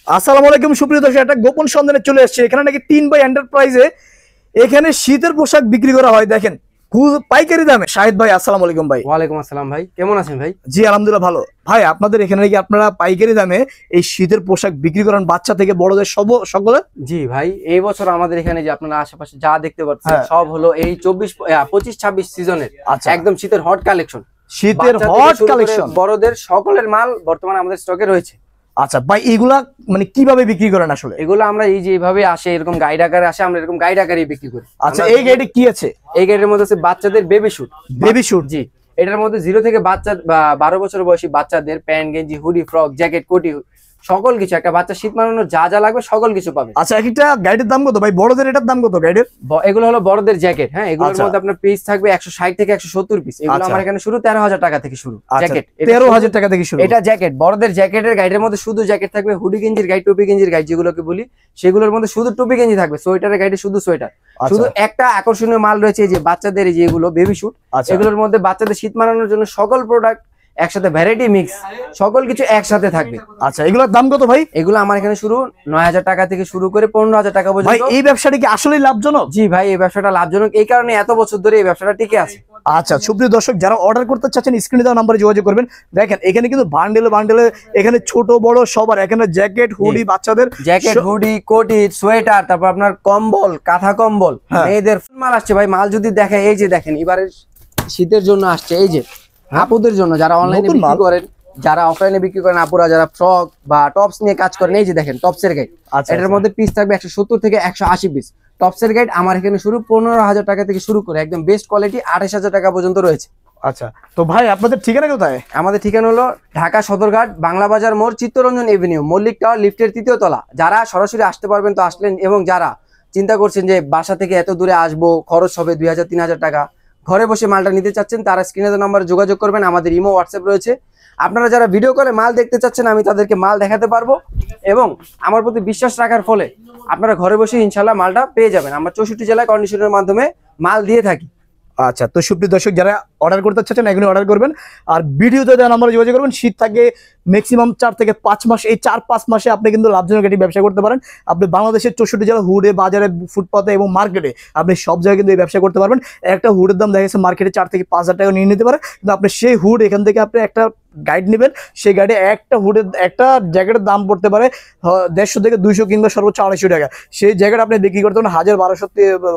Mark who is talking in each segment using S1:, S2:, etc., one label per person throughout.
S1: আসসালামু আলাইকুম সুপ্রিয় দর্শক, একটা গোপন সন্ধানে চলে এসেছে। এখানে নাকি 3 বাই এন্টারপ্রাইজে এখানে শীতের পোশাক বিক্রি করা হয়। দেখেন পাইকারি দামে। শাহিদ ভাই, আসসালামু আলাইকুম ভাই।
S2: ওয়ালাইকুম আসসালাম ভাই, কেমন আছেন ভাই?
S1: জি আলহামদুলিল্লাহ ভালো। ভাই আপনাদের এখানে নাকি আপনারা পাইকারি দামে এই শীতের পোশাক বিক্রি করেন, বাচ্চা থেকে বড়দের সকলে?
S2: জি ভাই, এই বছর আমাদের এখানে যে আপনারা আশেপাশে যা দেখতে পাচ্ছেন সব হলো এই 25-26 সিজনের একদম শীতের হট কালেকশন।
S1: শীতের হট কালেকশন
S2: বড়দের সকলের মাল বর্তমানে আমাদের স্টকে রয়েছে।
S1: আচ্ছা ভাই, এগুলা মানে কিভাবে বিক্রি করেন আসলে?
S2: এগুলো আমরা এই যে এইভাবে আসে, এরকম গাইড আকারে আসে, আমরা এরকম গাইড আকারে বিক্রি করি।
S1: আচ্ছা, এই গাইডে কি আছে?
S2: এই গাইডের মধ্যে আছে বাচ্চাদের বেবি শুট।
S1: বেবি শুট,
S2: জি। এটার মধ্যে 0 থেকে বাচ্চা 12 বছর বয়সী বাচ্চাদের প্যান্ট, গেঞ্জি, হুডি, ফ্রক, জ্যাকেট, কোটি, সকল কিছু, একটা বাচ্চা শীত মানানোর যা যা লাগবে সকল কিছু পাবে।
S1: আচ্ছা, একটা গাইডের দাম কত ভাই? বড়দের এটার দাম কত গাইডের?
S2: এগুলো হলো বড়দের জ্যাকেট। হ্যাঁ, এগুলোর মধ্যে আপনার পিস থাকবে 160 থেকে 170 পিস। এগুলো আমার এখানে শুরু 13,000 টাকা থেকে শুরু। জ্যাকেট
S1: 13,000 টাকা থেকে শুরু।
S2: এটা জ্যাকেট, বড়দের জ্যাকেটের গাইডের মধ্যে শুধু জ্যাকেট থাকবে। হুডি গেঞ্জির গাইড, টুপি গেঞ্জির গাইড যেগুলোকে বলি, সেগুলোর মধ্যে শুধু টুপি গেঞ্জি থাকবে। সোয়েটারের গাইডে শুধু সোয়েটার। শুধু একটা আকর্ষণীয় মাল রয়েছে, যে বাচ্চাদের যেগুলো বেবি শুট, এগুলোর মধ্যে বাচ্চাদের শীত মানানোর জন্য সকল প্রোডাক্ট একসাথে, ভ্যারাইটি মিক্স, সকল কিছু একসাথে থাকবে।
S1: আচ্ছা, এগুলোর দাম কত ভাই?
S2: এগুলো আমার এখানে শুরু 9,000 টাকা থেকে শুরু করে 15,000 টাকা পর্যন্ত।
S1: ভাই এই ব্যবসাটা কি আসলেই লাভজনক?
S2: জি ভাই, এই ব্যবসাটা লাভজনক, এই কারণে এত বছর ধরে এই ব্যবসাটা টিকে আছে।
S1: আচ্ছা সুপ্রিয় দর্শক, যারা অর্ডার করতে চাচ্ছেন স্ক্রিনে দেওয়া নাম্বারে যোগাযোগ করবেন। দেখেন এখানে কিন্তু বান্ডেলে এখানে ছোট বড় সবার, এখানে জ্যাকেট, হুডি, বাচ্চাদের
S2: জ্যাকেট, হুডি, কোটি, সোয়েটার, তারপর আপনার কম্বল, কাঁথা কম্বল, মেয়েদের মাল আসছে ভাই। মাল যদি দেখে, এই যে দেখেন এবারে শীতের জন্য আসছে, এই যে আপুদের জন্য, যারা অনলাইনে বিক্রি করেন, যারা অফলাইনে বিক্রি করেন, আপুরা যারা ফ্রক বা টপস নিয়ে কাজ করেন, এই যে দেখেন টপসের গাইড। এটার মধ্যে পিস থাকবে 170 থেকে 180 পিস। টপসের গাইড আমার এখানে শুরু 15,000 টাকা থেকে শুরু করে একদম বেস্ট কোয়ালিটি 28,000 টাকা পর্যন্ত রয়েছে।
S1: আচ্ছা, তো ভাই আপনাদের ঠিকানা কোথায়?
S2: আমাদের ঠিকানা হলো ঢাকা সদরঘাট, বাংলা বাজার মোড়, চিত্তরঞ্জন এভিনিউ, মল্লিক টাওয়ার, লিফটের 3য় তলা। যারা সরাসরি আসতে পারবেন তো আসলেন, এবং যারা চিন্তা করছেন যে বাসা থেকে এত দূরে আসবো, খরচ হবে 2,000-3,000 টাকা, ঘরে বসে মালটা নিতে চাচ্ছেন, তারা স্ক্রিনে দেওয়া নম্বরে যোগাযোগ করবেন। আমাদের ইমো, হোয়াটসঅ্যাপ রয়েছে। আপনারা যারা ভিডিও কলে মাল দেখতে চাচ্ছেন, আমি তাদেরকে মাল দেখাতে পারবো, এবং আমার প্রতি বিশ্বাস রাখার ফলে আপনারা ঘরে বসে ইনশাল্লাহ মালটা পেয়ে যাবেন। আমরা 64 জেলায় কন্ডিশনের মাধ্যমে মাল দিয়ে থাকি।
S1: আচ্ছা, তো সুপ্রিয় দর্শক, যারা অর্ডার করতে চাচ্ছেন এখনই অর্ডার করবেন। আর ভিডিওতে দেওয়া নাম্বারে যোগাযোগ করবেন। শীত থাকে ম্যাক্সিমাম 4 থেকে 5 মাস। এই 4-5 মাসে আপনি কিন্তু লাভজনক একটি ব্যবসা করতে পারেন। আপনি বাংলাদেশের 64 জেলা হুডে, বাজারে, ফুটপাতে এবং মার্কেটে আপনি সব জায়গায় কিন্তু এই ব্যবসা করতে পারবেন। একটা হুডের দাম দেখা গেছে মার্কেটে 4 থেকে 5,000 টাকা নিয়ে নিতে পারে, কিন্তু আপনি সেই হুড এখান থেকে আপনি একটা গাইড নেবেন, সেই গাইডে একটা হুডের, একটা জ্যাকেটের দাম পড়তে পারে 150 থেকে 200 কিংবা সর্বোচ্চ 250 টাকা। সেই জ্যাকেট আপনি বিক্রি করতে পারেন 1000, 1200,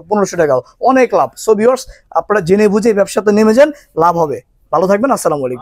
S1: 1500 টাকা। অনেক লাভ। সো ভিউয়ার্স, আপনারা জেনে বুঝে এই ব্যবসাতে নেমে যান, লাভ হবে। ভালো থাকবেন, আসসালামু আলাইকুম।